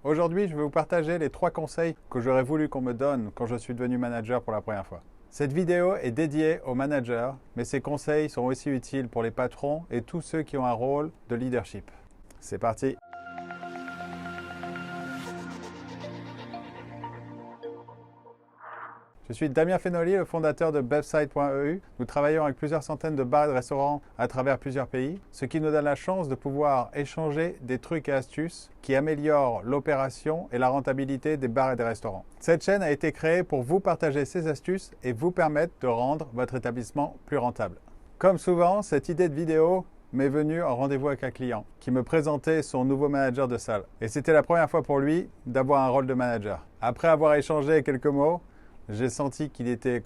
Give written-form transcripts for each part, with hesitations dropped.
Aujourd'hui, je vais vous partager les 3 conseils que j'aurais voulu qu'on me donne quand je suis devenu manager pour la première fois. Cette vidéo est dédiée aux managers, mais ces conseils sont aussi utiles pour les patrons et tous ceux qui ont un rôle de leadership. C'est parti! Je suis Damien Fenoli, le fondateur de Bevsite.eu. Nous travaillons avec plusieurs centaines de bars et de restaurants à travers plusieurs pays, ce qui nous donne la chance de pouvoir échanger des trucs et astuces qui améliorent l'opération et la rentabilité des bars et des restaurants. Cette chaîne a été créée pour vous partager ces astuces et vous permettre de rendre votre établissement plus rentable. Comme souvent, cette idée de vidéo m'est venue en rendez-vous avec un client qui me présentait son nouveau manager de salle. Et c'était la première fois pour lui d'avoir un rôle de manager. Après avoir échangé quelques mots, j'ai senti qu'il était,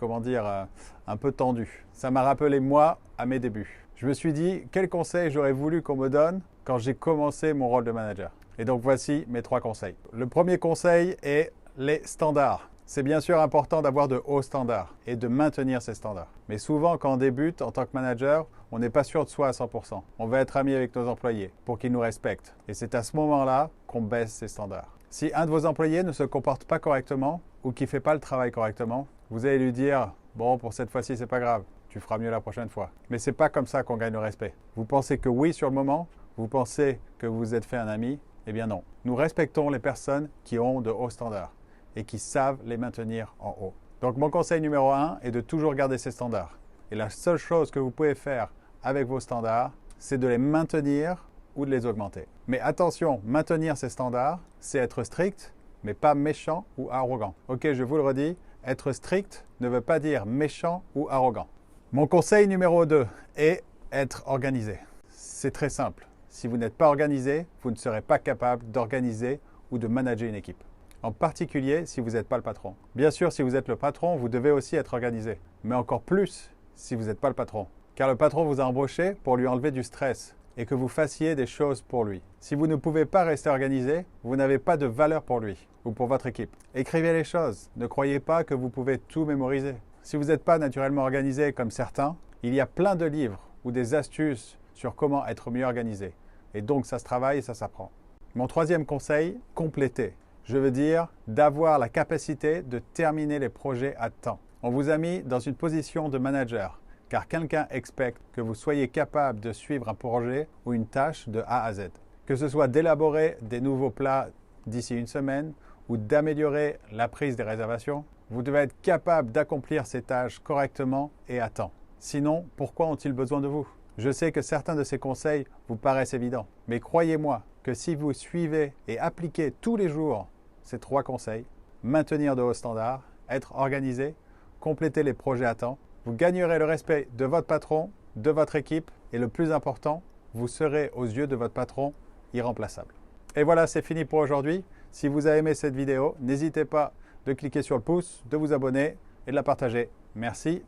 un peu tendu. Ça m'a rappelé moi à mes débuts. Je me suis dit, quels conseils j'aurais voulu qu'on me donne quand j'ai commencé mon rôle de manager. Et donc voici mes 3 conseils. Le premier conseil est les standards. C'est bien sûr important d'avoir de hauts standards et de maintenir ces standards. Mais souvent, quand on débute en tant que manager, on n'est pas sûr de soi à 100%. On va être ami avec nos employés pour qu'ils nous respectent. Et c'est à ce moment-là qu'on baisse ces standards. Si un de vos employés ne se comporte pas correctement ou qui ne fait pas le travail correctement, vous allez lui dire « Bon, pour cette fois-ci, c'est pas grave, tu feras mieux la prochaine fois. » Mais ce n'est pas comme ça qu'on gagne le respect. Vous pensez que oui sur le moment, vous pensez que vous vous êtes fait un ami, eh bien non. Nous respectons les personnes qui ont de hauts standards et qui savent les maintenir en haut. Donc mon conseil numéro 1 est de toujours garder ces standards. Et la seule chose que vous pouvez faire avec vos standards, c'est de les maintenir ou de les augmenter. Mais attention, maintenir ces standards, c'est être strict, mais pas méchant ou arrogant. Ok, je vous le redis, être strict ne veut pas dire méchant ou arrogant. Mon conseil numéro 2 est être organisé. C'est très simple. Si vous n'êtes pas organisé, vous ne serez pas capable d'organiser ou de manager une équipe. En particulier si vous n'êtes pas le patron. Bien sûr, si vous êtes le patron, vous devez aussi être organisé. Mais encore plus si vous n'êtes pas le patron. Car le patron vous a embauché pour lui enlever du stress et que vous fassiez des choses pour lui. Si vous ne pouvez pas rester organisé, vous n'avez pas de valeur pour lui ou pour votre équipe. Écrivez les choses. Ne croyez pas que vous pouvez tout mémoriser. Si vous n'êtes pas naturellement organisé comme certains, il y a plein de livres ou des astuces sur comment être mieux organisé. Et donc, ça se travaille et ça s'apprend. Mon 3e conseil, compléter. Je veux dire d'avoir la capacité de terminer les projets à temps. On vous a mis dans une position de manager, car quelqu'un expecte que vous soyez capable de suivre un projet ou une tâche de A à Z. Que ce soit d'élaborer des nouveont plats d'ici une semaine ou d'améliorer la prise des réservations, vous devez être capable d'accomplir ces tâches correctement et à temps. Sinon, pourquoi ont-ils besoin de vous? Je sais que certains de ces conseils vous paraissent évidents, mais croyez-moi que si vous suivez et appliquez tous les jours ces 3 conseils, maintenir de hauts standards, être organisé, compléter les projets à temps, vous gagnerez le respect de votre patron, de votre équipe et le plus important, vous serez aux yeux de votre patron irremplaçable. Et voilà, c'est fini pour aujourd'hui. Si vous avez aimé cette vidéo, n'hésitez pas de cliquer sur le pouce, de vous abonner et de la partager. Merci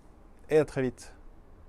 et à très vite.